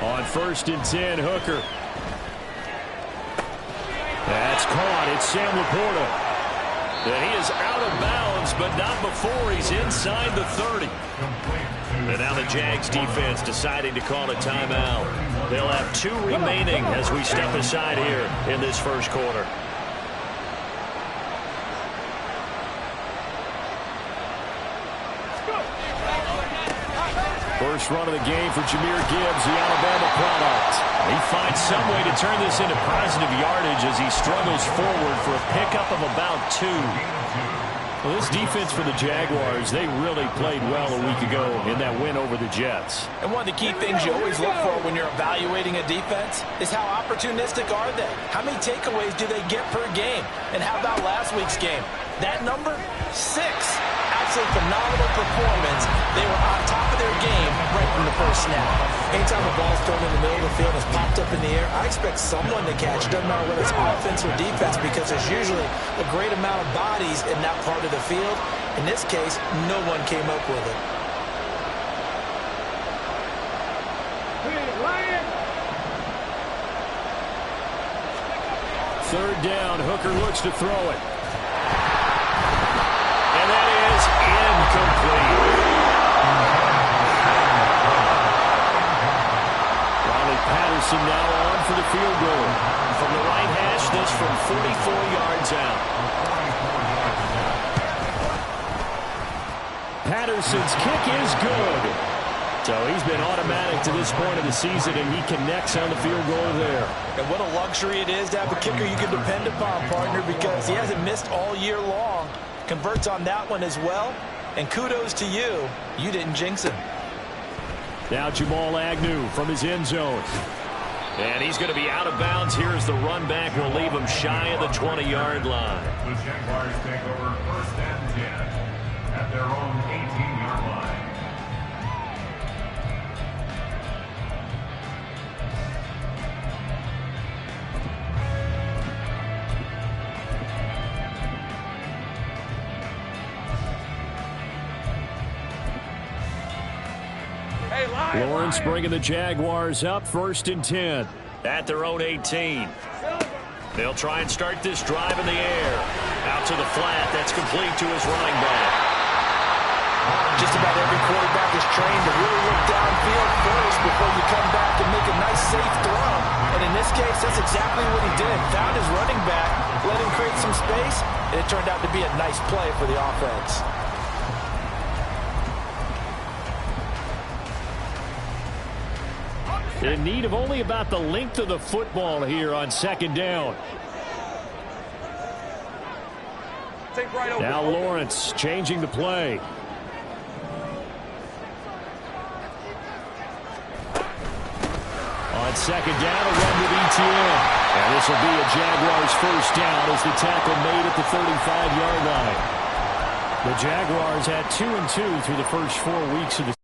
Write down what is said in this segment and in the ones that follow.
On 1st and 10, Hooker. That's caught. It's Sam Laporta. And he is out of bounds, but not before he's inside the 30. And now the Jags defense deciding to call a timeout. They'll have 2 remaining as we step aside here in this first quarter. First run of the game for Jahmyr Gibbs, the Alabama product. He finds some way to turn this into positive yardage as he struggles forward for a pickup of about 2. Well, this defense for the Jaguars, they really played well a week ago in that win over the Jets. And one of the key things you always look for when you're evaluating a defense is how opportunistic are they? How many takeaways do they get per game? And how about last week's game? That number? 6. Absolutely phenomenal performance. They were on top of their game right from the first snap. Anytime a ball's thrown in the middle of the field and is popped up in the air, I expect someone to catch. It doesn't matter whether it's offense or defense because there's usually a great amount of bodies in that part of the field. In this case, no one came up with it. Third down, Hooker looks to throw it. And that is incomplete. Riley Patterson now on for the field goal. From the right hash, this from 44 yards out. Patterson's kick is good. So he's been automatic to this point of the season, and he connects on the field goal there. And what a luxury it is to have a kicker you can depend upon, partner, because he hasn't missed all year long. Converts on that one as well. And kudos to you. You didn't jinx him. Now Jamal Agnew from his end zone. And he's going to be out of bounds here as the run back will leave him shy of the 20-yard line. The Jaguars take over 1st and 10 at their own 18-yard line. Lawrence bringing the Jaguars up 1st and 10 at their own 18. They'll try and start this drive in the air. Out to the flat. That's complete to his running back. Just about every quarterback is trained to really look downfield first before you come back and make a nice safe throw. And in this case, that's exactly what he did. Found his running back, let him create some space, and it turned out to be a nice play for the offense. In need of only about the length of the football here on 2nd down. Now Lawrence changing the play. On 2nd down, a run with ETN. And this will be a Jaguars 1st down as the tackle made at the 35-yard line. The Jaguars had 2-2 through the first 4 weeks of the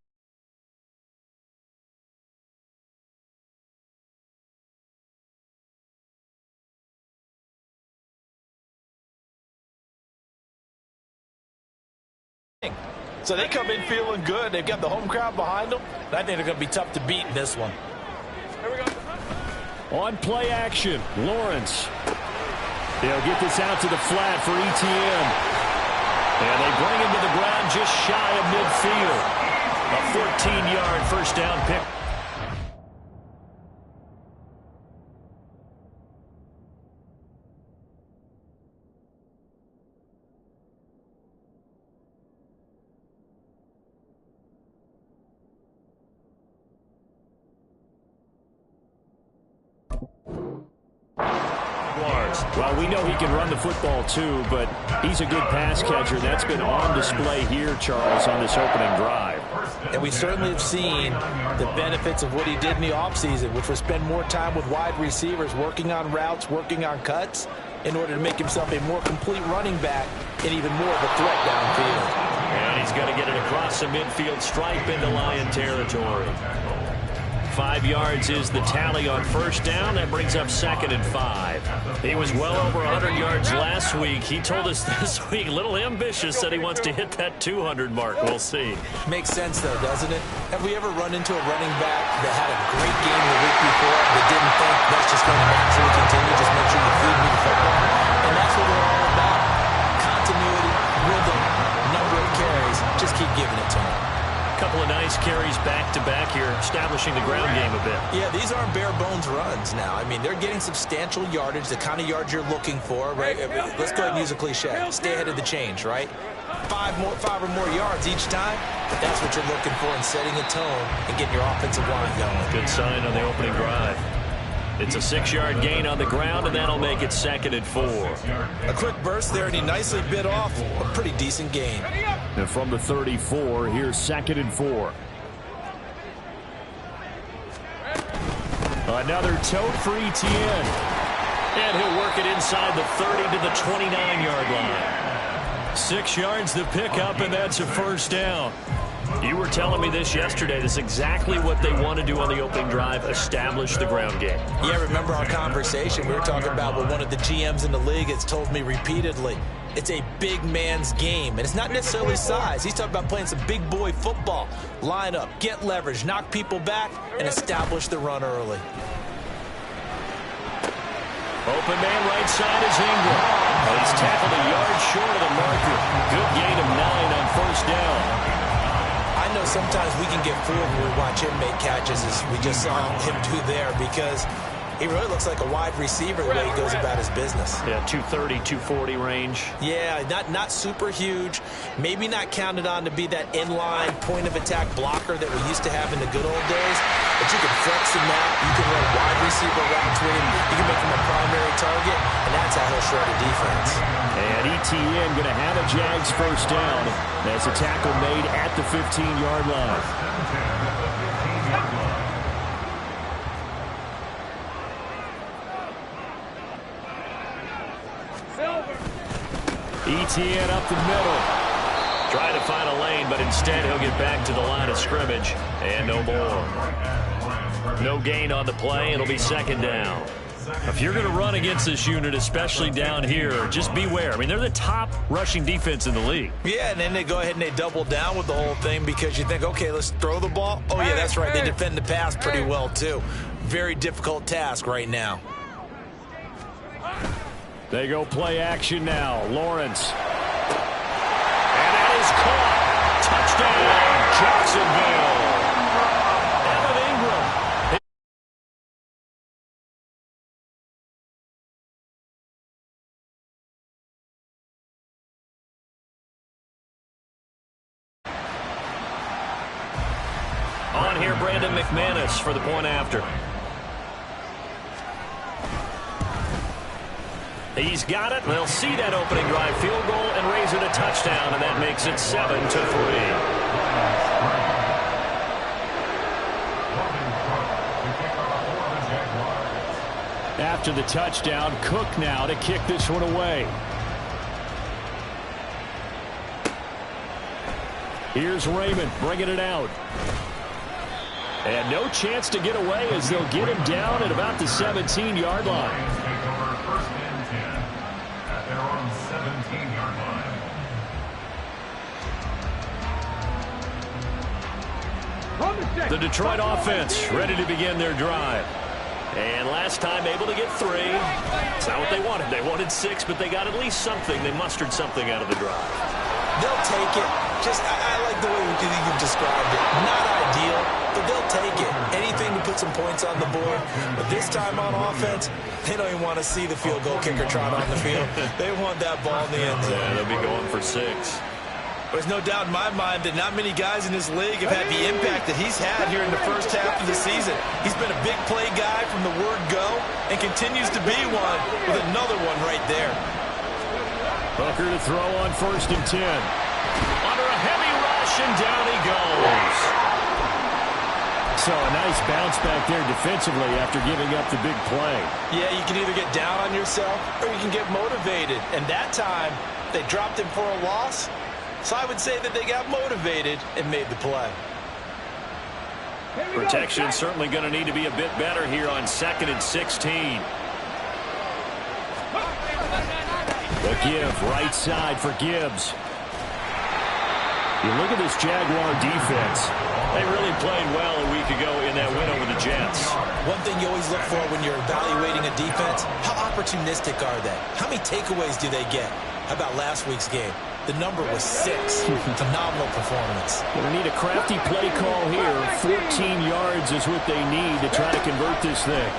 So they come in feeling good. They've got the home crowd behind them. I think they're going to be tough to beat in this one. Here we go. On play action, Lawrence. They'll get this out to the flat for ETN. And they bring him to the ground just shy of midfield. A 14-yard 1st down pick. Well, we know he can run the football too, but he's a good pass catcher. That's been on display here, Charles, on this opening drive. And we certainly have seen the benefits of what he did in the offseason, which was spend more time with wide receivers, working on routes, working on cuts, in order to make himself a more complete running back and even more of a threat downfield. And he's going to get it across the midfield stripe into Lion territory. 5 yards is the tally on first down. That brings up 2nd and 5. He was well over 100 yards last week. He told us this week, a little ambitious, said he wants to hit that 200 mark. We'll see. Makes sense, though, doesn't it? Have we ever run into a running back that had a great game the week before that didn't think that's just going to naturally continue? Just make sure you feed me the football. And that's what we're all about. Continuity, rhythm, number of carries. Just keep giving it to him. Couple of nice carries back-to-back here, establishing the ground game a bit. Yeah, these aren't bare-bones runs now. I mean, they're getting substantial yardage, the kind of yards you're looking for, right? Let's go ahead and use a cliche. Stay ahead of the change, right? 5 or more yards each time, but that's what you're looking for in setting a tone and getting your offensive line going. Good sign on the opening drive. It's a 6-yard gain on the ground, and that'll make it 2nd and 4. A quick burst there, and he nicely bit off a pretty decent gain. And from the 34, here's 2nd and 4. Another tote for Etienne. And he'll work it inside the 30 to the 29-yard line. 6 yards the pickup, and that's a first down. You were telling me this yesterday. This is exactly what they want to do on the opening drive, establish the ground game. Yeah, remember our conversation? We were talking about what one of the GMs in the league has told me repeatedly. It's a big man's game, and it's not necessarily size. He's talking about playing some big boy football. Line up, get leverage, knock people back, and establish the run early. Open man right side is Ingram. Well, he's tackled a yard short of the marker. Good gain of 9 on first down. I know sometimes we can get fooled when we watch him make catches as we just saw him do there because he really looks like a wide receiver the way he goes about his business. Yeah, 230, 240 range. Yeah, not super huge. Maybe not counted on to be that inline point-of-attack blocker that we used to have in the good old days. But you can flex him out. You can run wide receiver routes with him. You can make him a primary target, and that's how he'll shred a defense. And Etienne going to have a Jags first down as a tackle made at the 15-yard line. Etienne up the middle. Trying to find a lane, but instead he'll get back to the line of scrimmage. And no more. No gain on the play. It'll be 2nd down. If you're going to run against this unit, especially down here, just beware. I mean, they're the top rushing defense in the league. Yeah, and then they go ahead and they double down with the whole thing because you think, okay, let's throw the ball. Oh, yeah, that's right. They defend the pass pretty well, too. Very difficult task right now. They go play action now. Lawrence. And that is caught. Touchdown, Jacksonville. Evan Ingram. On here, Brandon McManus for the point after. He's got it. They'll see that opening drive field goal and raise it a touchdown, and that makes it 7-3. After the touchdown, Cook now to kick this one away. Here's Raymond bringing it out. And no chance to get away as they'll get him down at about the 17-yard line. The Detroit offense ready to begin their drive. And last time able to get 3. It's not what they wanted. They wanted 6, but they got at least something. They mustered something out of the drive. They'll take it. I like the way you've described it. Not ideal, but they'll take it. Anything to put some points on the board. But this time on offense, they don't even want to see the field goal kicker trot on the field. They want that ball in the end zone. Yeah, they'll be going for 6. There's no doubt in my mind that not many guys in this league have had the impact that he's had here in the first half of the season. He's been a big play guy from the word go and continues to be one with another one right there. Hooker to throw on 1st and 10. Under a heavy rush, and down he goes. So a nice bounce back there defensively after giving up the big play. Yeah, you can either get down on yourself or you can get motivated. And that time, they dropped him for a loss. So I would say that they got motivated and made the play. Protection certainly going to need to be a bit better here on 2nd and 16. The give right side for Gibbs. You look at this Jaguar defense. They really played well a week ago in that win over the Jets. One thing you always look for when you're evaluating a defense, how opportunistic are they? How many takeaways do they get? How about last week's game? The number was 6. Phenomenal performance. Going to need a crafty play call here. 14 yards is what they need to try to convert this thing.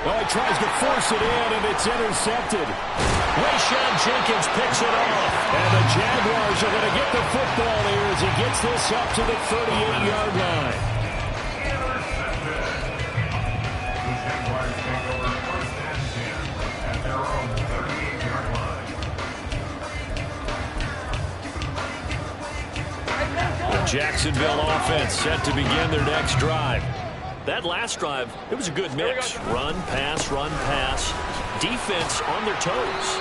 Oh, he tries to force it in, and it's intercepted. Rayshawn Jenkins picks it off. And the Jaguars are going to get the football here as he gets this up to the 38-yard line. The Jaguars take over 1st and 10 at their own 38-yard line. The Jacksonville offense set to begin their next drive. That last drive, it was a good mix. Run, pass. Defense on their toes.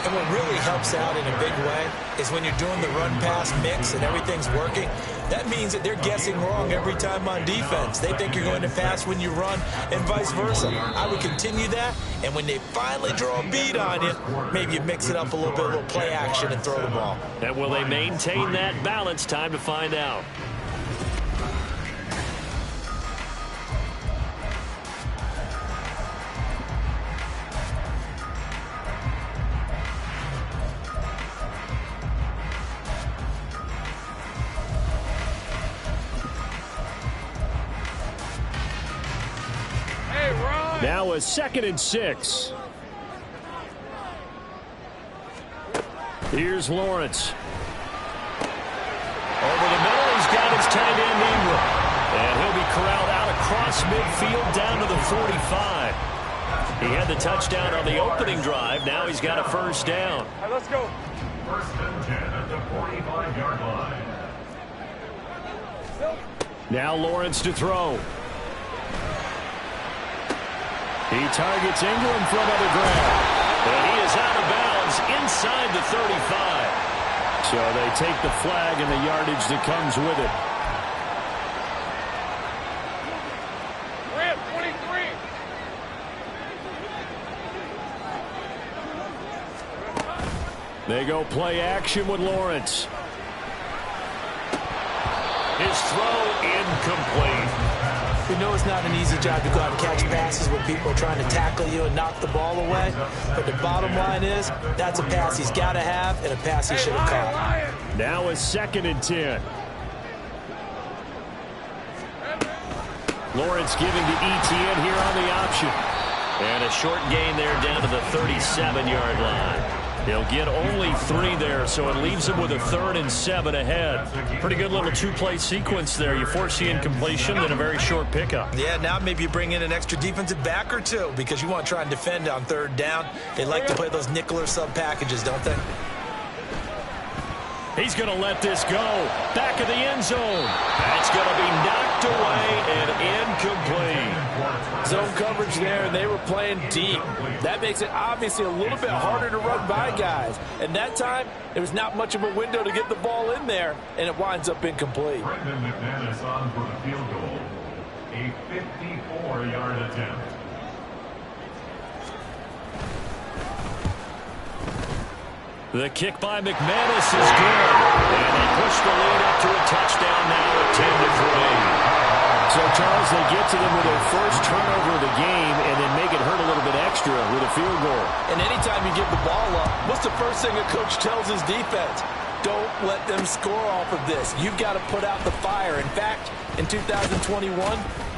And what really helps out in a big way is when you're doing the run-pass mix and everything's working, that means that they're guessing wrong every time on defense. They think you're going to pass when you run and vice versa. I would continue that, and when they finally draw a beat on you, maybe you mix it up a little play action and throw the ball. And will they maintain that balance? Time to find out. Now a 2nd and 6. Here's Lawrence. Over the middle, he's got his tight end Ingram. And he'll be corralled out across midfield down to the 45. He had the touchdown on the opening drive. Now he's got a first down. All right, let's go. 1st and 10 at the 45-yard line. Now Lawrence to throw. He targets Ingram for another grab. And he is out of bounds inside the 35. So they take the flag and the yardage that comes with it. Red 23. They go play action with Lawrence. His throw incomplete. We know it's not an easy job to go out and catch passes when people are trying to tackle you and knock the ball away. But the bottom line is, that's a pass he's got to have and a pass he should have caught. Now a 2nd and 10. Lawrence giving to Etienne here on the option. And a short gain there down to the 37-yard line. They'll get only 3 there, so it leaves them with a 3rd and 7 ahead. Pretty good little 2-play sequence there. You force the incompletion, then a very short pickup. Yeah, now maybe you bring in an extra defensive back or 2 because you want to try and defend on 3rd down. They like to play those nickel or sub packages, don't they? He's going to let this go. Back of the end zone. That's going to be knocked away and incomplete. Zone coverage there, and they were playing deep. That makes it obviously a little bit harder to run by guys. And that time, there was not much of a window to get the ball in there, and it winds up incomplete. Brendan McManus on for the field goal. A 54-yard attempt. The kick by McManus is good. And they push the lead up to a touchdown now at 10-3. So, Charles, they get to them with their first turnover of the game and then make it hurt a little bit extra with a field goal. And anytime you give the ball up, what's the first thing a coach tells his defense? Don't let them score off of this. You've got to put out the fire. In fact, in 2021,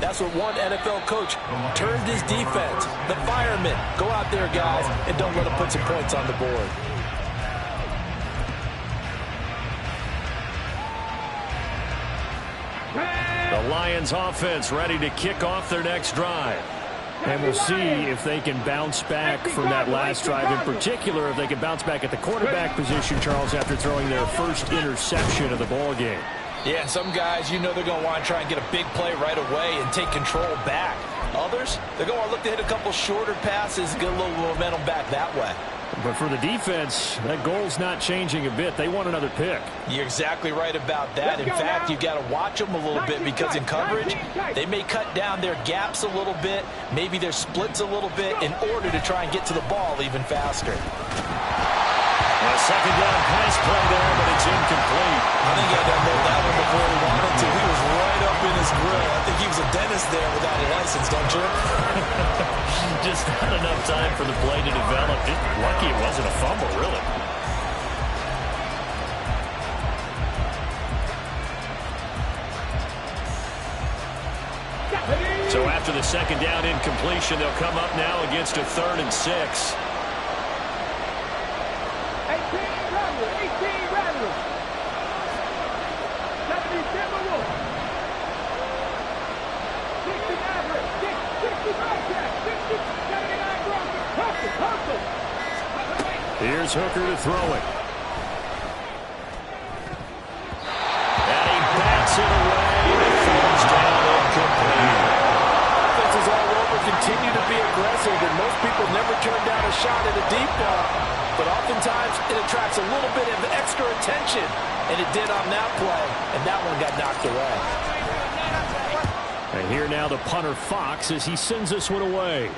that's what one NFL coach turned his defense. The firemen. Go out there, guys, and don't let them put some points on the board. The Lions offense ready to kick off their next drive. And we'll see if they can bounce back from that last drive, in particular, if they can bounce back at the quarterback position, Charles, after throwing their first interception of the ball game. Yeah, some guys, you know they're going to want to try and get a big play right away and take control back. Others, they're going to look to hit a couple shorter passes and get a little momentum back that way. But for the defense, that goal's not changing a bit. They want another pick. You're exactly right about that. In fact, you've got to watch them a little bit because in coverage, they may cut down their gaps a little bit, maybe their splits a little bit in order to try and get to the ball even faster. A second down pass play there, but it's incomplete. I think he had to unload that one before he wanted to. He was right up in his grill. I think he was a dentist there without a license, don't you? Just not enough time for the play to develop. Just lucky it wasn't a fumble, really. So after the second down incompletion, they'll come up now against a 3rd and 6. 18 Rattlers. 70 Timberwolves. 69 Red. 65 Jack. 79 Broncos. Hustle. Here's Hooker to throw it. And he bats it away. It falls down incomplete. Offense is all over, continue to be aggressive, and most people never turn down a shot at a deep ball. But oftentimes, it attracts a little bit of extra attention, and it did on that play, and that one got knocked away. And here now the punter Fox as he sends this one away.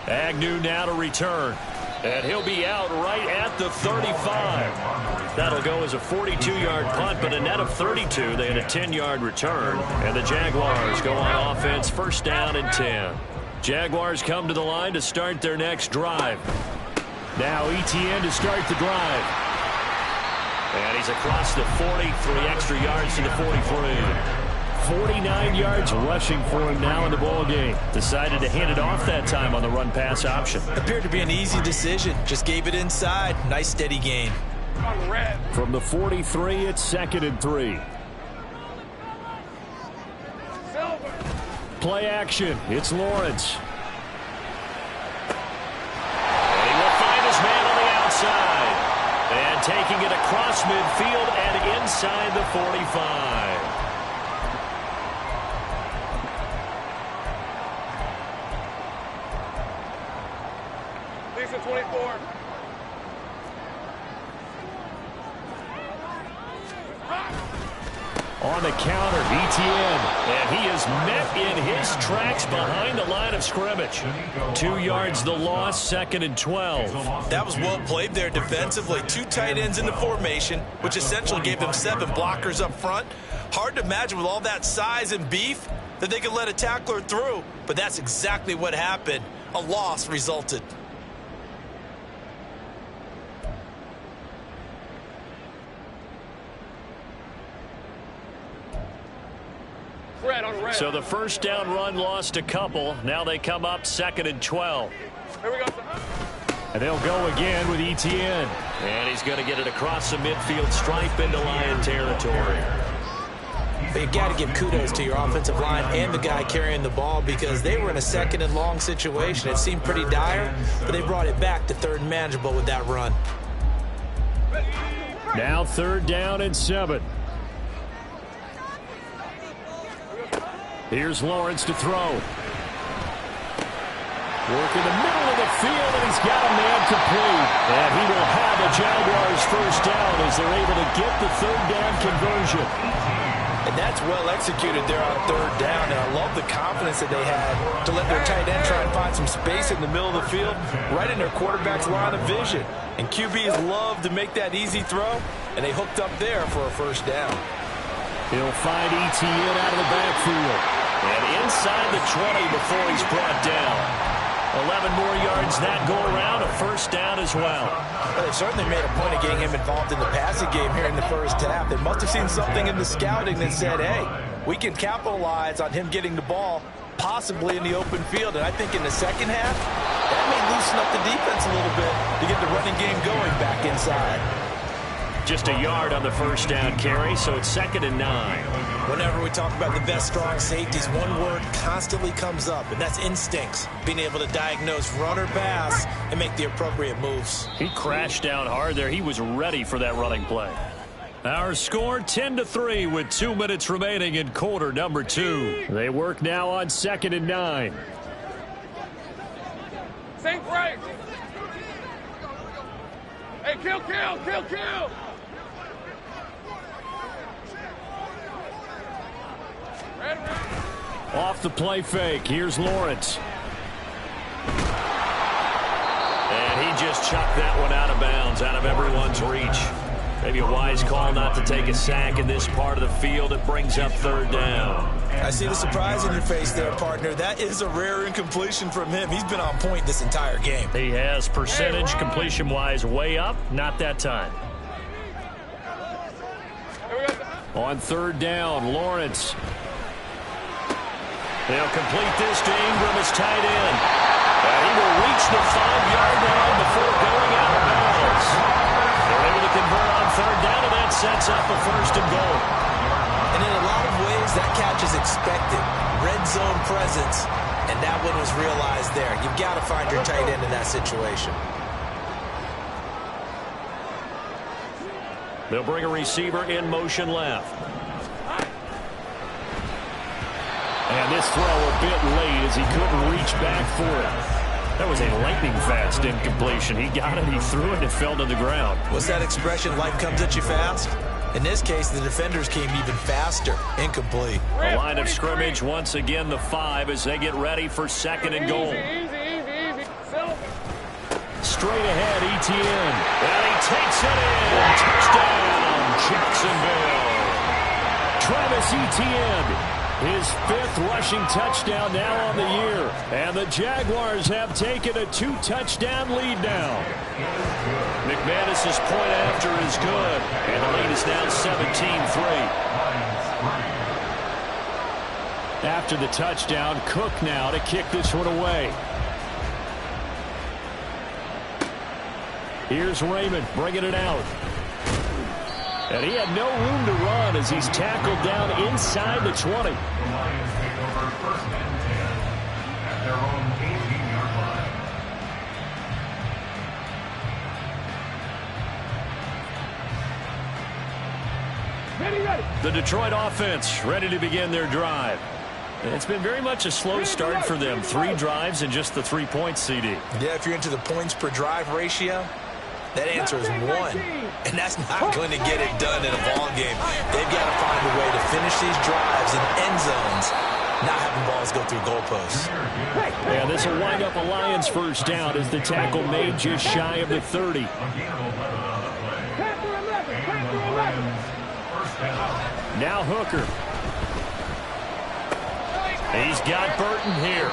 Agnew now to return. And he'll be out right at the 35. That'll go as a 42-yard punt, but a net of 32. They had a 10-yard return. And the Jaguars go on offense, 1st down and 10. Jaguars come to the line to start their next drive. Now Etienne to start the drive. And he's across the 40, 3 extra yards to the 43. 49 yards rushing for him now in the ball game. Decided to hand it off that time on the run-pass option. Appeared to be an easy decision. Just gave it inside. Nice steady gain. From the 43, it's 2nd and 3. Play action. It's Lawrence. And he will find his man on the outside. And taking it across midfield and inside the 45. Lisa 24. On the counter, Etienne. And he is met in his tracks behind the line of scrimmage. 2 yards the loss, 2nd and 12. That was well played there defensively. 2 tight ends in the formation, which essentially gave them 7 blockers up front. Hard to imagine with all that size and beef that they could let a tackler through. But that's exactly what happened. A loss resulted. So the 1st down run lost a couple. Now they come up 2nd and 12. Here we go. And they'll go again with Etienne. And he's going to get it across the midfield stripe into Lion territory. But you got to give kudos to your offensive line and the guy carrying the ball because they were in a 2nd and long situation. It seemed pretty dire, but they brought it back to 3rd and manageable with that run. Now 3rd down and 7. Here's Lawrence to throw. Work in the middle of the field, and he's got a man complete. And he will have a Jaguars 1st down as they're able to get the 3rd down conversion. And that's well executed there on 3rd down. And I love the confidence that they had to let their tight end try and find some space in the middle of the field, right in their quarterback's line of vision. And QBs love to make that easy throw, and they hooked up there for a 1st down. He'll find Etienne out of the backfield. And inside the 20 before he's brought down. 11 more yards that go around, a 1st down as well. Well, they certainly made a point of getting him involved in the passing game here in the 1st half. They must have seen something in the scouting that said, hey, we can capitalize on him getting the ball possibly in the open field. And I think in the 2nd half, that may loosen up the defense a little bit to get the running game going back inside. Just a yard on the 1st down carry, so it's 2nd and 9. Whenever we talk about the best strong safeties, one word constantly comes up, and that's instincts. Being able to diagnose run or pass and make the appropriate moves. He crashed down hard there. He was ready for that running play. Our score 10-3 with 2 minutes remaining in quarter number 2. They work now on 2nd and 9. Same right. Hey, kill, kill, kill, kill. Red, red. Off the play fake. Here's Lawrence. And he just chucked that one out of bounds, out of everyone's reach. Maybe a wise call not to take a sack in this part of the field. It brings up third down. I see the surprise in your face there, partner. That is a rare incompletion from him. He's been on point this entire game. He has percentage completion-wise way up. Not that time. On third down, Lawrence. They'll complete this to Ingram as tight end. And he will reach the 5-yard line before going out of bounds. They're able to convert on third down, and that sets up a first and goal. And in a lot of ways, that catch is expected. Red zone presence, and that one was realized there. You've got to find your tight end in that situation. They'll bring a receiver in motion left. And this throw a bit late as he couldn't reach back for it. That was a lightning-fast incompletion. He got it, he threw it, and it fell to the ground. What's that expression, life comes at you fast? In this case, the defenders came even faster. Incomplete. A line of scrimmage, once again, the 5 as they get ready for second and goal. Easy. Straight ahead, Etienne. And he takes it in. Touchdown, Jacksonville. Travis Etienne. His 5th rushing touchdown now on the year. And the Jaguars have taken a 2-touchdown lead now. McManus's point after is good. And the lead is now 17-3. After the touchdown, Cook now to kick this one away. Here's Raymond bringing it out. And he had no room to run as he's tackled down inside the 20. The Lions take over first and 10 at their own 18-yard line. Ready. The Detroit offense ready to begin their drive. It's been very much a slow start for them. 3 drives and just the 3 points, CD. Yeah, if you're into the points per drive ratio, that answer is 1. And that's not going to get it done in a ball game. They've got to find a way to finish these drives in end zones, not having balls go through goalposts. And this will wind up a Lions first down as the tackle made just shy of the 30. Now Hooker. He's got Burton here.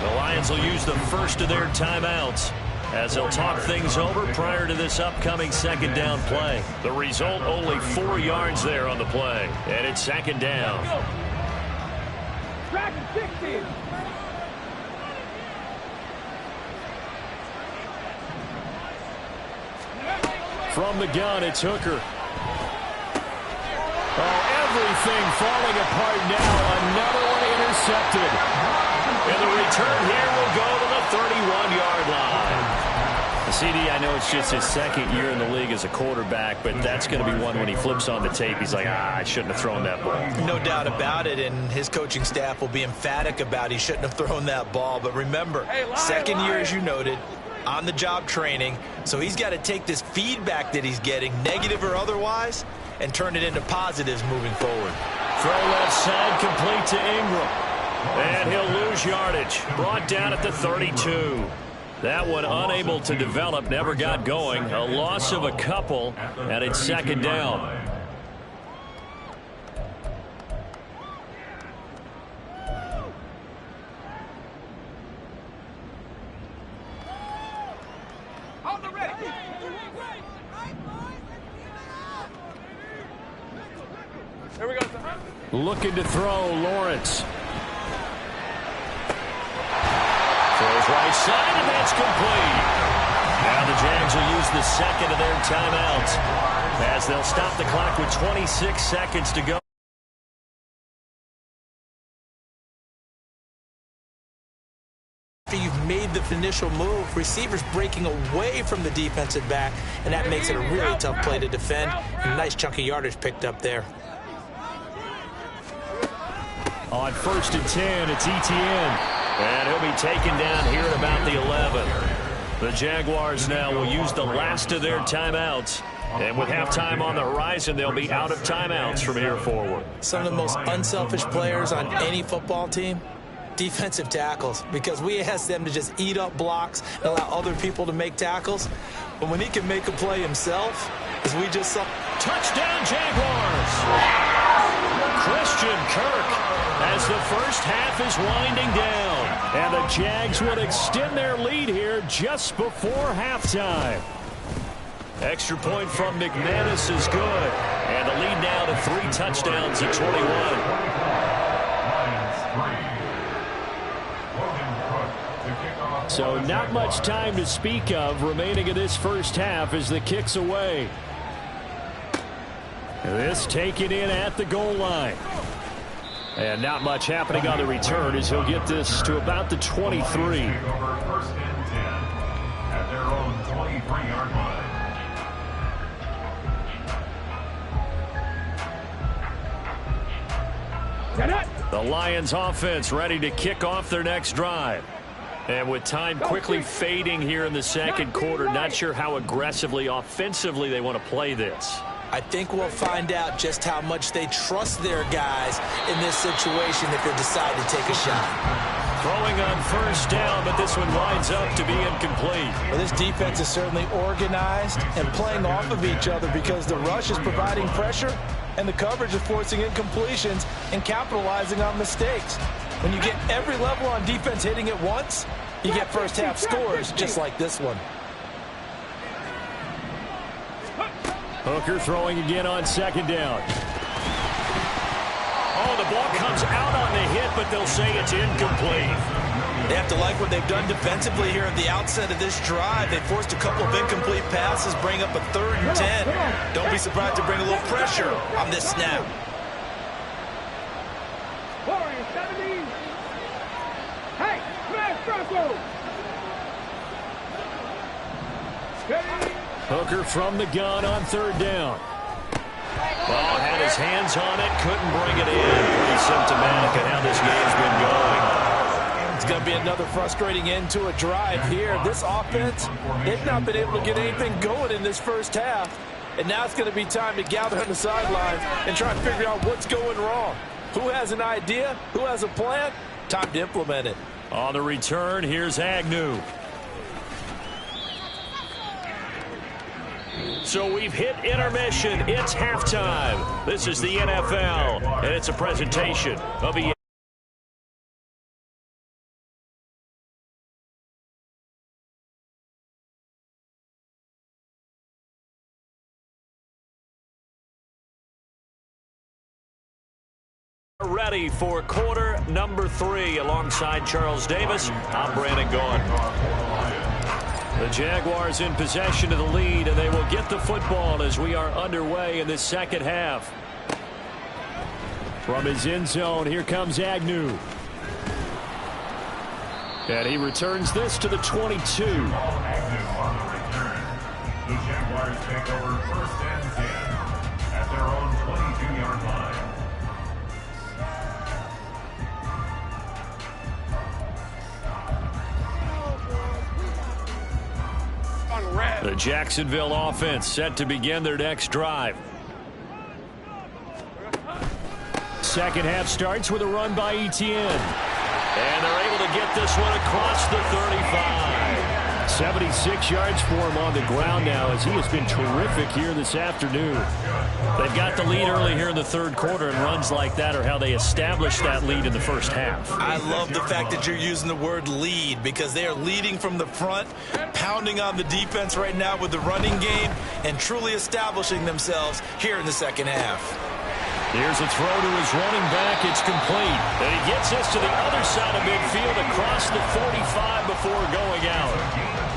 The Lions will use the first of their timeouts as they'll talk things over prior to this upcoming second down play. The result, only 4 yards there on the play. And it's second down. Track 60. From the gun, it's Hooker. Oh, everything falling apart now. Another one intercepted. And the return here will go to the 31-yard line. CD, I know it's just his second year in the league as a quarterback, but that's going to be one when he flips on the tape. He's like, I shouldn't have thrown that ball. No doubt about it, and his coaching staff will be emphatic about he shouldn't have thrown that ball. But remember, second year, as you noted, on-the-job training, so he's got to take this feedback that he's getting, negative or otherwise, and turn it into positives moving forward. Throw left side, complete to Ingram. And he'll lose yardage. Brought down at the 32. That one unable to develop, never got going. A loss of a couple, and it's second down. On the ready. Here we go. Looking to throw, Lawrence. Throws right side, and that's complete. Now the Jags will use the second of their timeouts as they'll stop the clock with 26 seconds to go. After you've made the initial move, receivers breaking away from the defensive back, and that makes it a really tough play to defend. A nice chunk of yardage picked up there. On first and 10, it's Etienne. And he'll be taken down here at about the 11. The Jaguars now will use the last of their timeouts. And with halftime on the horizon, they'll be out of timeouts from here forward. Some of the most unselfish players on any football team, defensive tackles, because we ask them to just eat up blocks and allow other people to make tackles. But when he can make a play himself, as we just saw. Touchdown, Jaguars! Christian Kirk as the first half is winding down. And the Jags would extend their lead here just before halftime. Extra point from McManus is good. And the lead now to 3 touchdowns at 21. So not much time to speak of remaining in this first half as the kick's away. This taken in at the goal line. And not much happening on the return as he'll get this to about the 23. First and 10 at their own 23-yard line. The Lions offense ready to kick off their next drive. And with time quickly fading here in the second quarter, not sure how aggressively, offensively they want to play this. I think we'll find out just how much they trust their guys in this situation if they decide to take a shot. Throwing on first down, but this one winds up to be incomplete. Well, this defense is certainly organized and playing off of each other because the rush is providing pressure and the coverage is forcing incompletions and capitalizing on mistakes. When you get every level on defense hitting at once, you get first half scores just like this one. Hooker throwing again on second down. Oh, the ball comes out on the hit, but they'll say it's incomplete. They have to like what they've done defensively here at the outset of this drive. They forced a couple of incomplete passes, bring up a 3rd and 10. Don't be surprised to bring a little pressure on this snap. Hey, smash Bronco! Hooker from the gun on 3rd down. Ball had his hands on it, couldn't bring it in. Pretty symptomatic of how this game's been going. It's going to be another frustrating end to a drive here. This offense, they've not been able to get anything going in this first half. And now it's going to be time to gather on the sidelines and try to figure out what's going wrong. Who has an idea? Who has a plan? Time to implement it. On the return, here's Agnew. So we've hit intermission. It's halftime. This is the NFL, and it's a presentation of EA. Ready for quarter number 3 alongside Charles Davis. I'm Brandon Gaughan. The Jaguars in possession of the lead, and they will get the football as we are underway in the second half. From his end zone, here comes Agnew. And he returns this to the 22. The Jaguars take over first and 10 at their own 22-yard line. The Jacksonville offense set to begin their next drive. Second half starts with a run by Etienne. And they're able to get this one across the 35. 76 yards for him on the ground now as he has been terrific here this afternoon. They've got the lead early here in the third quarter, and runs like that are how they establish that lead in the first half. I love the fact that you're using the word lead because they are leading from the front, pounding on the defense right now with the running game, and truly establishing themselves here in the second half. Here's a throw to his running back. It's complete. And he gets us to the other side of midfield across the 45 before going out.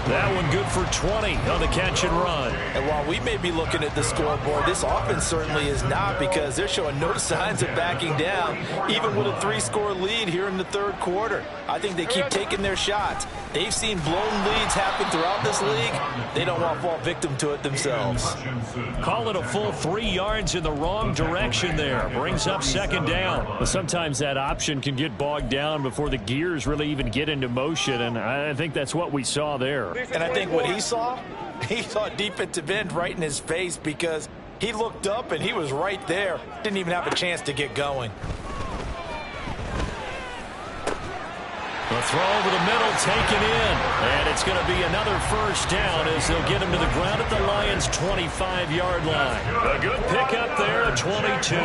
That one good for 20 on the catch and run. And while we may be looking at the scoreboard, this offense certainly is not because they're showing no signs of backing down, even with a 3-score lead here in the third quarter. I think they keep taking their shots. They've seen blown leads happen throughout this league. They don't want to fall victim to it themselves. Call it a full 3 yards in the wrong direction there. Brings up second down. Well, sometimes that option can get bogged down before the gears really even get into motion, and I think that's what we saw there. And I think what he saw defensive end right in his face because he looked up and he was right there. Didn't even have a chance to get going. The throw over the middle taken in. And it's going to be another first down as they'll get him to the ground at the Lions' 25-yard line. A good pickup there at 22.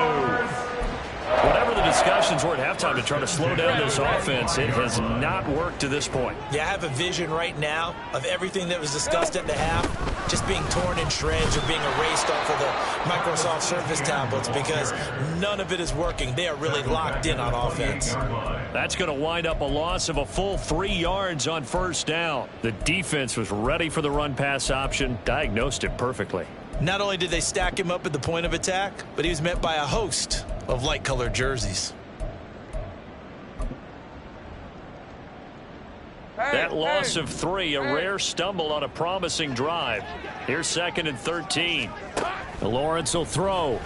Whatever the discussions were at halftime to try to slow down this offense, it has not worked to this point. Yeah, I have a vision right now of everything that was discussed at the half just being torn in shreds or being erased off of the Microsoft Surface tablets because none of it is working. They are really locked in on offense. That's going to wind up a loss of a full 3 yards on first down. The defense was ready for the run-pass option, diagnosed it perfectly. Not only did they stack him up at the point of attack, but he was met by a host of light-colored jerseys. That loss of 3, a rare stumble on a promising drive. Here's 2nd and 13. Lawrence will throw.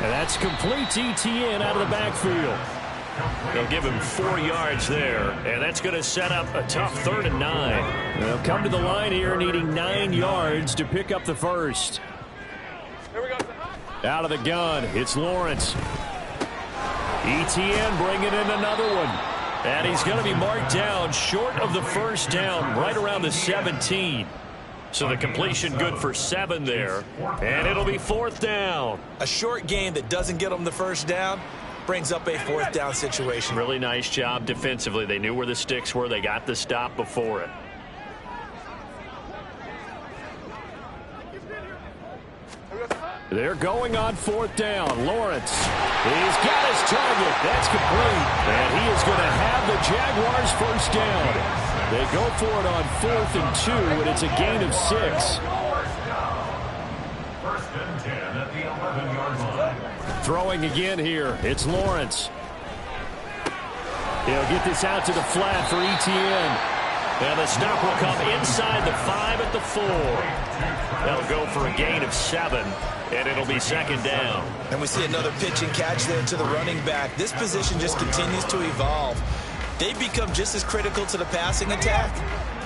And that's complete to Etienne out of the backfield. They'll give him 4 yards there, and that's going to set up a tough 3rd and 9. They'll come to the line here needing 9 yards to pick up the first. Out of the gun, it's Lawrence. Etienne bringing in another one. And he's going to be marked down short of the first down, right around the 17. So the completion good for 7 there. And it'll be 4th down. A short game that doesn't get them the first down brings up a 4th down situation. Really nice job defensively. They knew where the sticks were. They got the stop before it. They're going on 4th down. Lawrence, he's got his target. That's complete. And he is going to have the Jaguars first down. They go for it on 4th and 2, and it's a gain of 6. First and 10 at the 11-yard line. Throwing again here. It's Lawrence. He'll get this out to the flat for Etienne. And the stop will come inside the 5 at the 4. That'll go for a gain of 7. And it'll be 2nd down. And we see another pitch and catch there to the running back. This position just continues to evolve. They become just as critical to the passing attack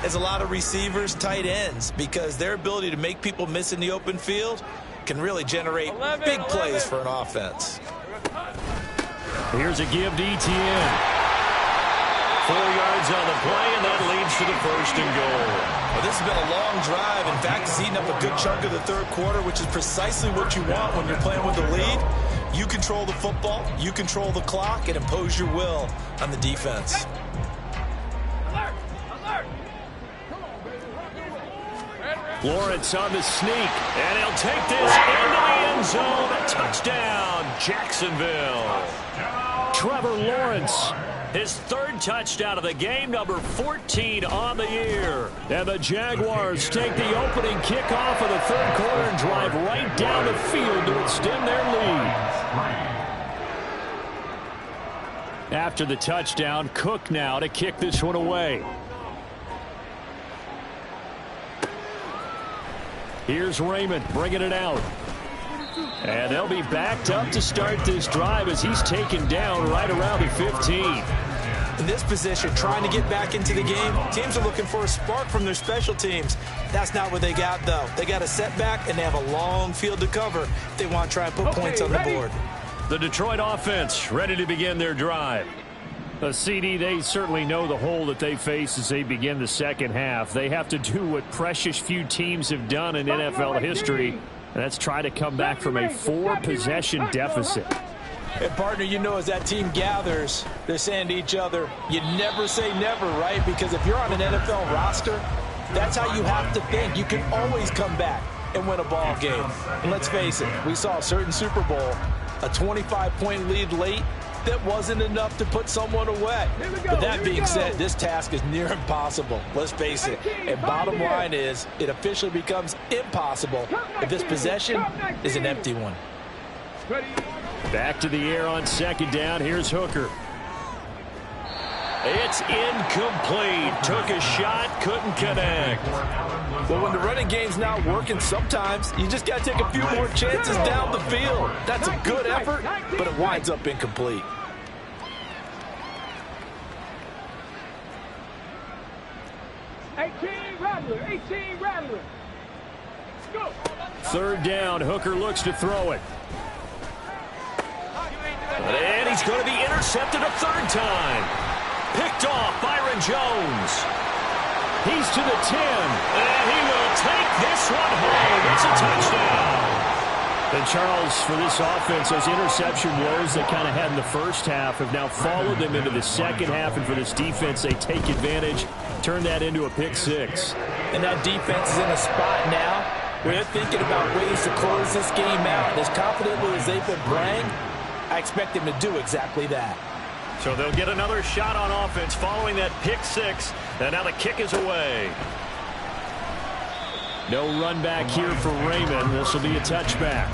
as a lot of receivers, tight ends, because their ability to make people miss in the open field can really generate big plays for an offense. Here's a give to Etienne. 4 yards on the play, and that leads to the 1st and goal. Well, this has been a long drive. In fact, it's eaten up a good chunk of the 3rd quarter, which is precisely what you want when you're playing with the lead. You control the football, you control the clock, and impose your will on the defense. Lawrence on the sneak, and he'll take this into the end zone. A touchdown, Jacksonville. Trevor Lawrence, his 3rd touchdown of the game, number 14 on the year. And the Jaguars take the opening kickoff of the 3rd quarter and drive right down the field to extend their lead. After the touchdown, Cook now to kick this one away. Here's Raymond bringing it out. And they'll be backed up to start this drive as he's taken down right around the 15. In this position, trying to get back into the game, teams are looking for a spark from their special teams. That's not what they got, though. They got a setback, and they have a long field to cover if they want to try and put points on the board. The Detroit offense ready to begin their drive. CD, they certainly know the hole that they face as they begin the second half. They have to do what precious few teams have done in NFL history, and that's try to come back from a 4-possession deficit. And, partner, you know as that team gathers, they're saying to each other, you never say never, right? Because if you're on an NFL roster, that's how you have to think. You can always come back and win a ball game. And let's face it, we saw a certain Super Bowl, a 25-point lead late, that wasn't enough to put someone away. But that being said, this task is near impossible. Let's face it. And bottom line is, it officially becomes impossible if this possession is an empty one. Back to the air on 2nd down. Here's Hooker. It's incomplete. Took a shot, couldn't connect. Well, when the running game's not working, sometimes you just got to take a few more chances down the field. That's a good effort, but it winds up incomplete. 18 Rattler. 18 Rattler. Go. Third down. Hooker looks to throw it. And he's going to be intercepted a third time. Picked off Byron Jones. He's to the 10. And he will take this one home. It's a touchdown. And Charles, for this offense, those interception woes they kind of had in the first half have now followed them into the second half. And for this defense, they take advantage, turn that into a pick six. And that defense is in a spot now where they're thinking about ways to close this game out. As confidently as they've been playing, I expect them to do exactly that. So they'll get another shot on offense following that pick six. And now the kick is away. No run back here for Raymond. This will be a touchback.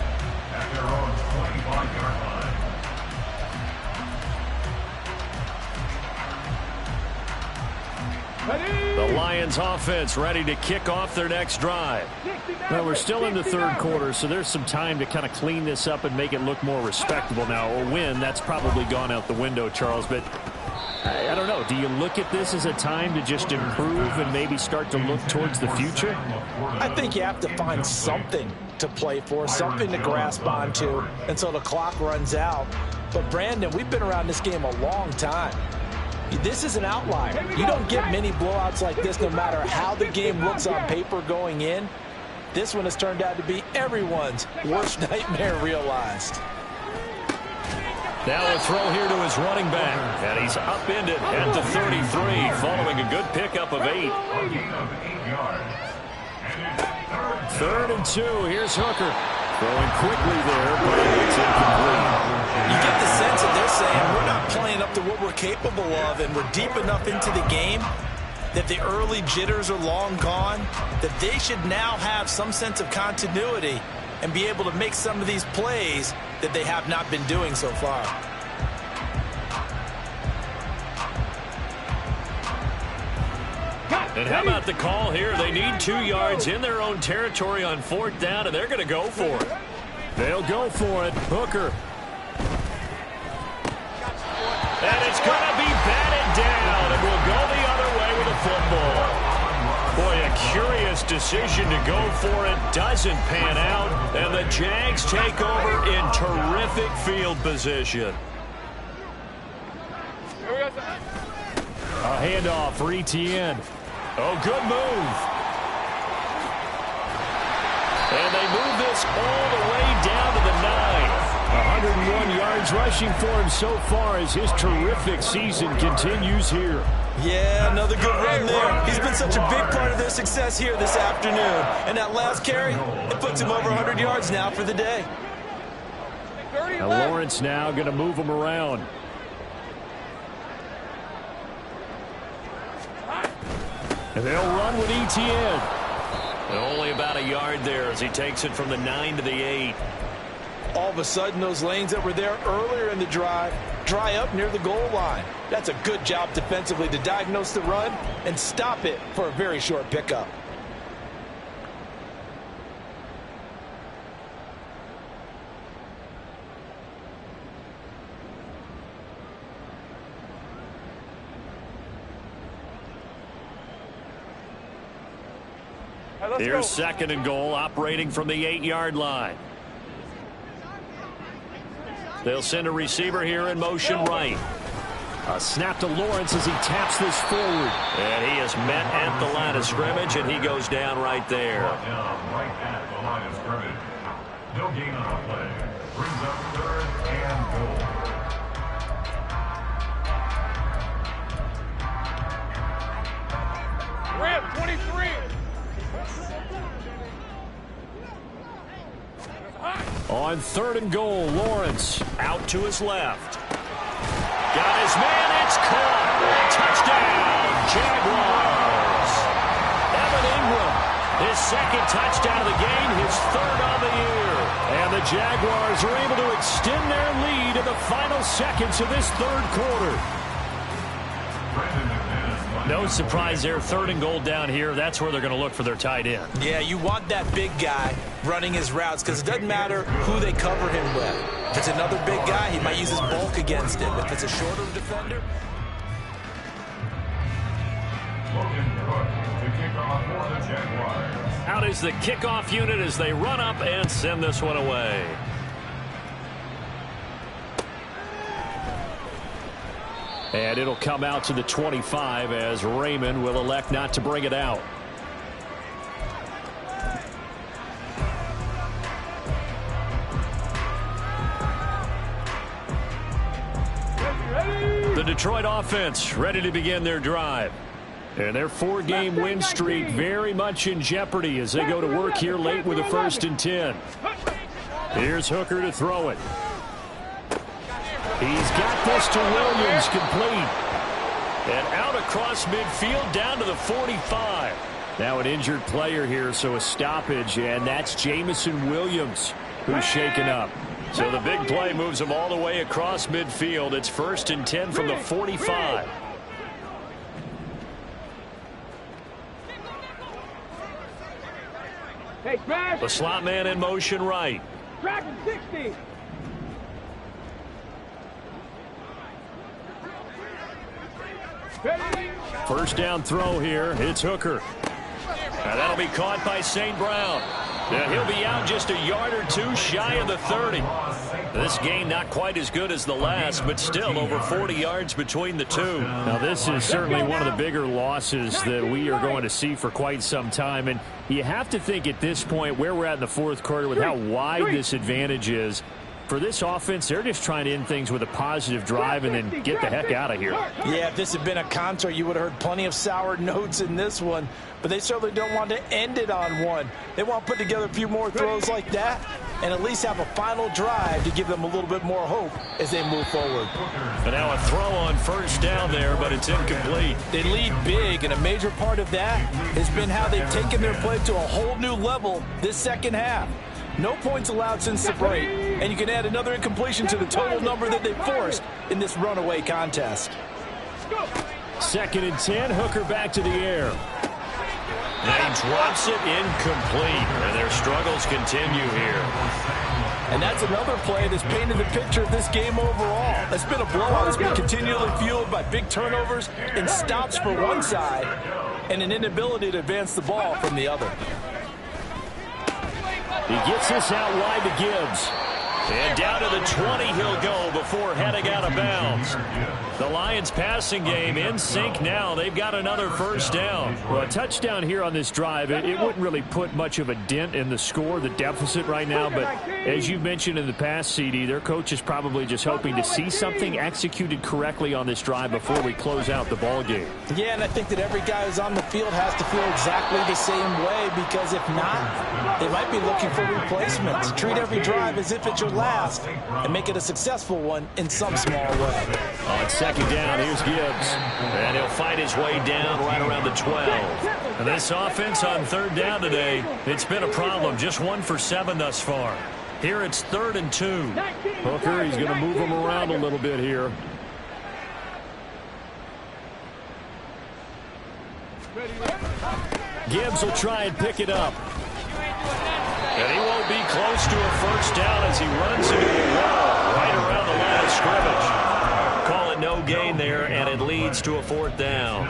At their own 25-yard line. The Lions offense ready to kick off their next drive. Well, we're still in the third quarter, so there's some time to kind of clean this up and make it look more respectable now. A win, that's probably gone out the window, Charles, but I don't know. Do you look at this as a time to just improve and maybe start to look towards the future? I think you have to find something to play for, something to grasp onto until the clock runs out. But, Brandon, we've been around this game a long time. This is an outlier. You don't get many blowouts like this no matter how the game looks on paper going in. This one has turned out to be everyone's worst nightmare realized. Now a throw here to his running back. And he's upended at the 33 following a good pickup of 8. Third and 2. Here's Hooker. Throwing quickly there, but it's incomplete. You get the sense that they're saying we're not playing up to what we're capable of, and we're deep enough into the game that the early jitters are long gone, that they should now have some sense of continuity and be able to make some of these plays that they have not been doing so far. And how about the call here? They need 2 yards in their own territory on 4th down, and they're going to go for it. They'll go for it. Hooker. And it's going to be batted down, and we'll go the other way with a football. Boy, a curious decision to go for it. Doesn't pan out, and the Jags take over in terrific field position. A handoff for Etienne. Oh, good move. And they move this all the way down to the 9. 101 yards rushing for him so far as his terrific season continues here. Yeah, another good run there. He's been such a big part of their success here this afternoon. And that last carry, it puts him over 100 yards now for the day. Now Lawrence now going to move him around. And they'll run with Etienne. And only about a yard there as he takes it from the 9 to the 8. All of a sudden, those lanes that were there earlier in the drive dry up near the goal line. That's a good job defensively to diagnose the run and stop it for a very short pickup. Here's 2nd and goal, operating from the 8-yard line. They'll send a receiver here in motion right. A snap to Lawrence as he taps this forward. And he is met at the line of scrimmage, and he goes down right there. Down right at the line of scrimmage. No gain on the play. Brings up 3rd and goal. Ram 23. On 3rd and goal, Lawrence out to his left. Got his man, it's caught. Touchdown, Jaguars. Evan Ingram, his 2nd touchdown of the game, his 3rd of the year. And the Jaguars are able to extend their lead in the final seconds of this 3rd quarter. No surprise there, 3rd and goal down here. That's where they're going to look for their tight end. Yeah, you want that big guy running his routes because it doesn't matter who they cover him with. If it's another big guy, he might use his bulk against him. If it's a shorter defender. Logan Cook to kick off for the Jaguars. Out is the kickoff unit as they run up and send this one away. And it'll come out to the 25 as Raymond will elect not to bring it out. The Detroit offense ready to begin their drive. And their 4-game win streak very much in jeopardy as they go to work here late with a 1st and 10. Here's Hooker to throw it. He's got this to Williams, complete. And out across midfield down to the 45. Now an injured player here, so a stoppage, and that's Jameson Williams who's shaken up. So the big play moves him all the way across midfield. It's 1st and 10 from the 45. Hey, Crash. The slot man in motion right. Dragon 60. First down throw here. It's Hooker. And that'll be caught by St. Brown. And he'll be out just a yard or two shy of the 30. This game not quite as good as the last, but still over 40 yards between the two. Now this is certainly one of the bigger losses that we are going to see for quite some time. And you have to think at this point where we're at in the 4th quarter with how wide this advantage is. For this offense, they're just trying to end things with a positive drive and then get the heck out of here. Yeah, if this had been a concert, you would have heard plenty of sour notes in this one. But they certainly don't want to end it on one. They want to put together a few more throws like that and at least have a final drive to give them a little bit more hope as they move forward. And now a throw on 1st down there, but it's incomplete. They lead big, and a major part of that has been how they've taken their play to a whole new level this 2nd half. No points allowed since the break, and you can add another incompletion to the total number that they forced in this runaway contest. 2nd and 10, Hooker back to the air. And he drops it incomplete, and their struggles continue here. And that's another play that's painted the picture of this game overall. It's been a blowout that's been continually fueled by big turnovers and stops for one side and an inability to advance the ball from the other. He gets this out wide to Gibbs. And down to the 20 he'll go before heading out of bounds. The Lions passing game in sync now. They've got another 1st down. Well, a touchdown here on this drive, it wouldn't really put much of a dent in the score, the deficit right now. But as you mentioned in the past, CD, their coach is probably just hoping to see something executed correctly on this drive before we close out the ball game. Yeah, and I think that every guy who's on the field has to feel exactly the same way, because if not, they might be looking for replacements. Treat every drive as if it's your last and make it a successful one in some small way. On 2nd down, here's Gibbs. And he'll fight his way down right around the 12. And this offense on 3rd down today, it's been a problem. Just 1 for 7 thus far. Here it's 3rd and 2. Hooker, he's going to move him around a little bit here. Gibbs will try and pick it up. And he won't be close to a 1st down as he runs into the wall right around the line of scrimmage. Call it no gain there, and it leads to a 4th down.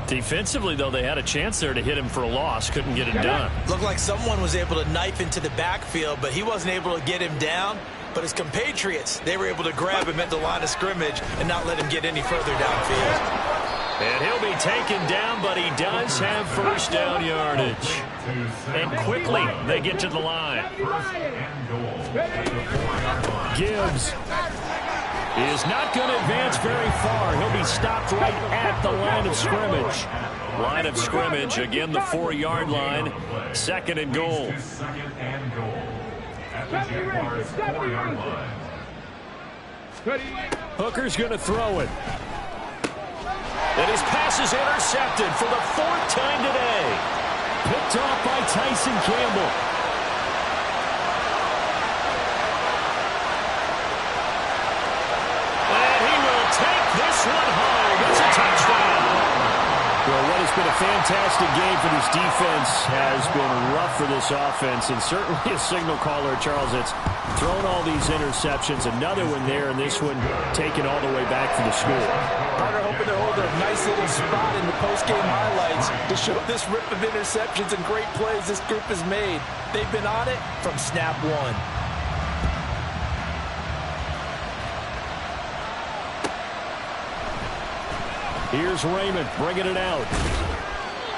Defensively, though, they had a chance there to hit him for a loss. Couldn't get it done. Looked like someone was able to knife into the backfield, but he wasn't able to get him down. But his compatriots, they were able to grab him at the line of scrimmage and not let him get any further downfield. And he'll be taken down, but he does have 1st down yardage. And quickly, they get to the line. Gibbs is not going to advance very far. He'll be stopped right at the line of scrimmage. Line of scrimmage, again the 4-yard line. 2nd and goal. Hooker's going to throw it. And his pass is intercepted for the 4th time today. Picked off by Tyson Campbell. And he will take this one home. It's a touchdown. Well, what has been a fantastic game for this defense. Has been rough for this offense, and certainly a signal caller, Charles, that's thrown all these interceptions. Another one there, and this one taken all the way back for the score. Carter hoping to hold a nice little spot in the post-game highlights to show this rip of interceptions and great plays this group has made. They've been on it from snap one. Here's Raymond bringing it out.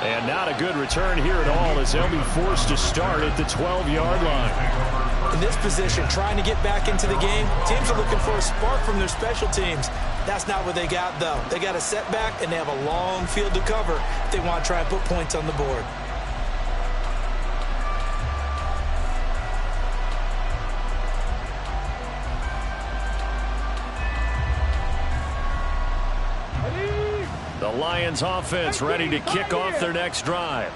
And not a good return here at all as they'll be forced to start at the 12-yard line. In this position, trying to get back into the game, teams are looking for a spark from their special teams. That's not what they got, though. They got a setback, and they have a long field to cover if they want to try and put points on the board. The Lions offense ready to kick off their next drive.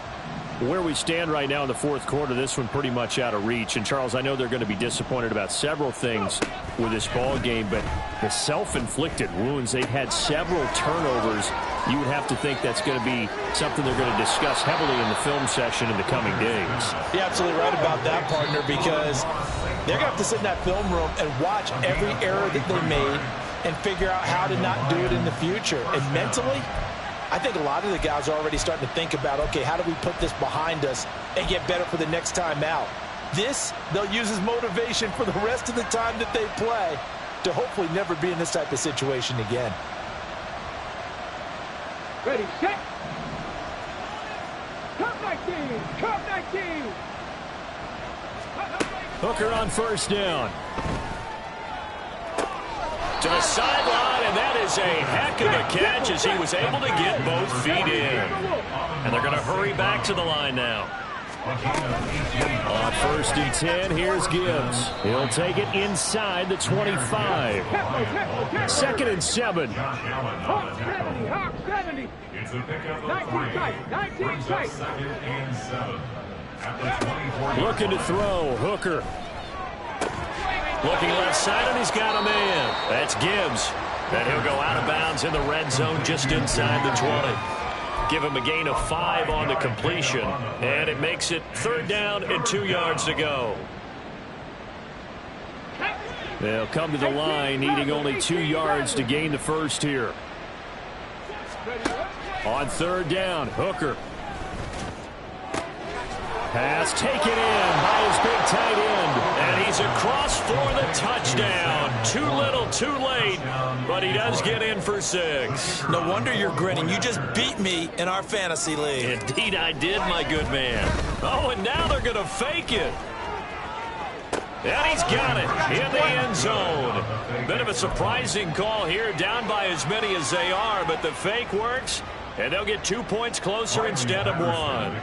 Where we stand right now in the fourth quarter, this one pretty much out of reach. And, Charles, I know they're going to be disappointed about several things with this ball game, but the self-inflicted wounds, they've had several turnovers. You would have to think that's going to be something they're going to discuss heavily in the film session in the coming days. You're absolutely right about that, partner, because they're going to have to sit in that film room and watch every error that they made and figure out how to not do it in the future. And mentally, I think a lot of the guys are already starting to think about, okay, how do we put this behind us and get better for the next time out? This, they'll use as motivation for the rest of the time that they play to hopefully never be in this type of situation again. Ready, set. Come 19, come 19. Hooker on first down. To the sideline, and that is a heck of a catch as he was able to get both feet in. And they're going to hurry back to the line now. On first and 10, here's Gibbs. He'll take it inside the 25. Second and 7. Hawk 70, Hawk 70. 19 tight, 19 tight. Looking to throw, Hooker. Looking left side, and he's got a man. That's Gibbs. And he'll go out of bounds in the red zone just inside the 20. Give him a gain of 5 on the completion. And it makes it 3rd down and 2 yards to go. They'll come to the line, needing only 2 yards to gain the first here. On 3rd down, Hooker. Pass taken in by his big tight end. And he's across for the touchdown. Too little, too late. But he does get in for 6. No wonder you're grinning. You just beat me in our fantasy league. Indeed I did, my good man. Oh, and now they're going to fake it. And he's got it in the end zone. Bit of a surprising call here, down by as many as they are, but the fake works, and they'll get 2 points closer instead of 1.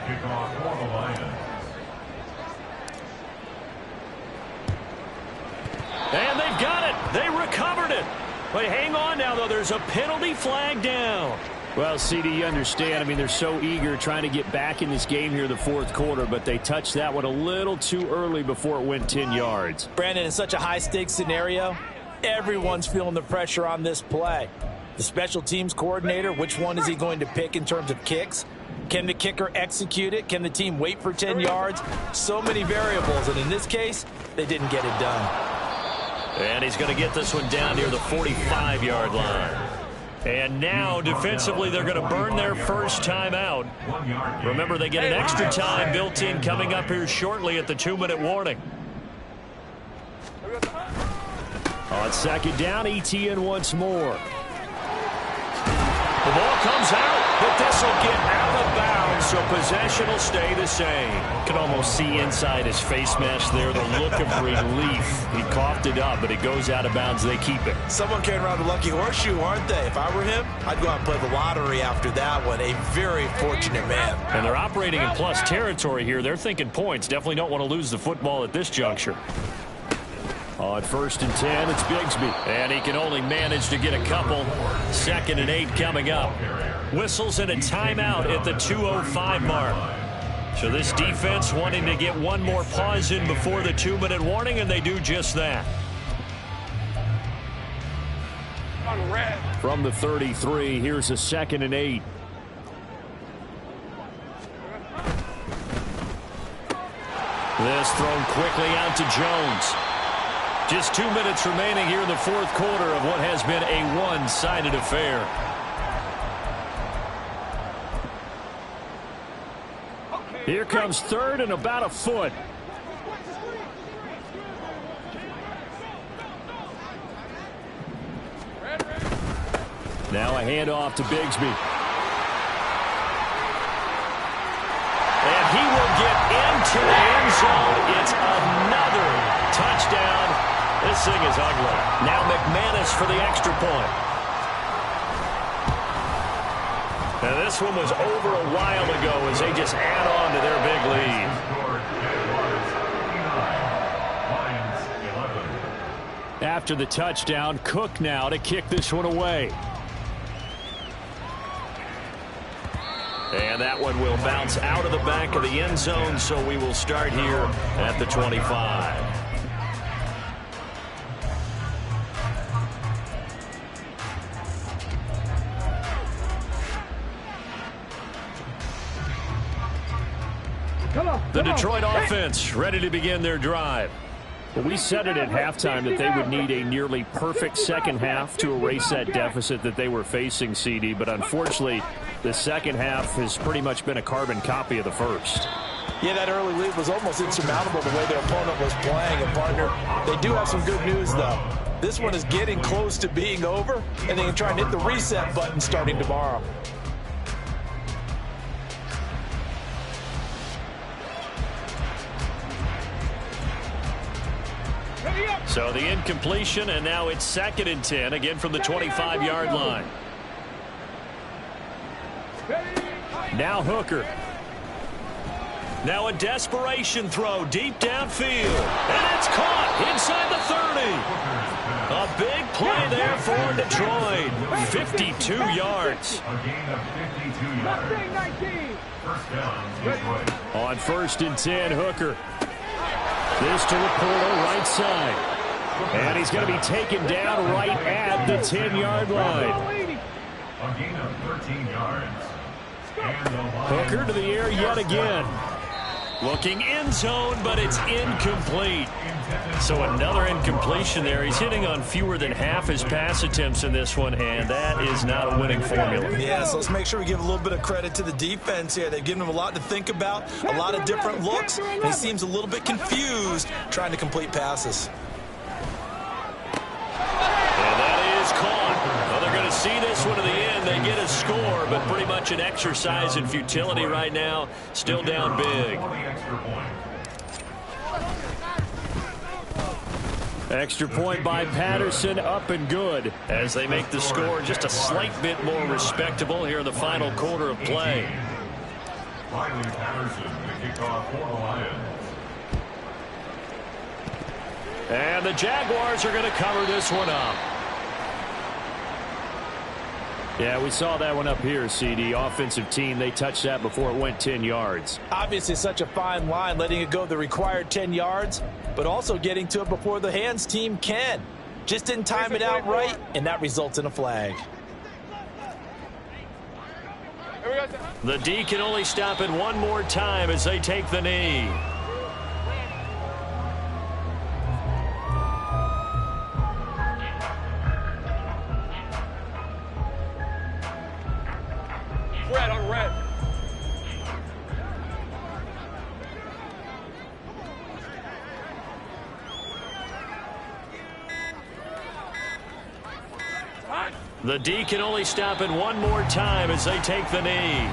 And they've got it. They recovered it. But hang on now, though. There's a penalty flag down. Well, CD, you understand. I mean, they're so eager trying to get back in this game here in the fourth quarter, but they touched that one a little too early before it went 10 yards. Brandon, in such a high-stakes scenario, everyone's feeling the pressure on this play. The special teams coordinator, which one is he going to pick in terms of kicks? Can the kicker execute it? Can the team wait for 10 yards? So many variables, and in this case, they didn't get it done. And he's going to get this one down near the 45-yard line. And now, defensively, they're going to burn their first time out. Remember, they get an extra time built in coming up here shortly at the 2-minute warning. On 2nd down, Etienne once more. The ball comes out, but this will get out of bounds, so possession will stay the same. Can almost see inside his face mask there the look of relief. He coughed it up, but it goes out of bounds. They keep it. Someone carrying around a lucky horseshoe, aren't they? If I were him, I'd go out and play the lottery after that one. A very fortunate man. And they're operating in plus territory here. They're thinking points. Definitely don't want to lose the football at this juncture. On 1st and 10, it's Bigsby. And he can only manage to get a couple. 2nd and 8 coming up. Whistles and a timeout at the 2:05 mark. So this defense wanting to get one more pause in before the 2-minute warning, and they do just that. From the 33, here's a 2nd and 8. This thrown quickly out to Jones. Just 2 minutes remaining here in the fourth quarter of what has been a one-sided affair. Here comes third and about a foot. Now a handoff to Bigsby. And he will get into the end zone. It's another touchdown. This thing is ugly. Now McManus for the extra point. Now this one was over a while ago as they just add on to their big lead. After the touchdown, Cook now to kick this one away. And that one will bounce out of the back of the end zone, so we will start here at the 25. The Detroit offense ready to begin their drive. Well, we said it at halftime that they would need a nearly perfect second half to erase that deficit that they were facing, CD. But unfortunately, the second half has pretty much been a carbon copy of the first. Yeah, that early lead was almost insurmountable the way their opponent was playing. And, partner, they do have some good news, though. This one is getting close to being over, and they can try and hit the reset button starting tomorrow. So the incompletion, and now it's 2nd and 10, again from the 25-yard line. Now Hooker. Now a desperation throw deep downfield. And it's caught inside the 30. A big play there for Detroit. 52 yards. A gain of 52 yards. First down, Detroit. On 1st and 10, Hooker. This to Laporta, right side. And he's going to be taken down right at the 10-yard line. A gain of 13 yards. Hooker to the air yet again. Looking end zone, but it's incomplete. So another incompletion there. He's hitting on fewer than half his pass attempts in this one, and that is not a winning formula. Yeah, so let's make sure we give a little bit of credit to the defense here. They've given him a lot to think about, a lot of different looks, and he seems a little bit confused trying to complete passes. And that is caught. Well, they're going to see this one to the end. They get a score, but pretty much an exercise in futility right now. Still down big. Extra point by Patterson, up and good as they make the score just a slight bit more respectable here in the final quarter of play. Riley Patterson, the kickoff for the Lions. And the Jaguars are going to cover this one up. Yeah, we saw that one up here, CD. Offensive team, they touched that before it went 10 yards. Obviously such a fine line, letting it go the required 10 yards, but also getting to it before the hands team can. Just didn't time it out right, and that results in a flag. The D can only stop it one more time as they take the knee. Red on red. The D can only stop it one more time as they take the knee.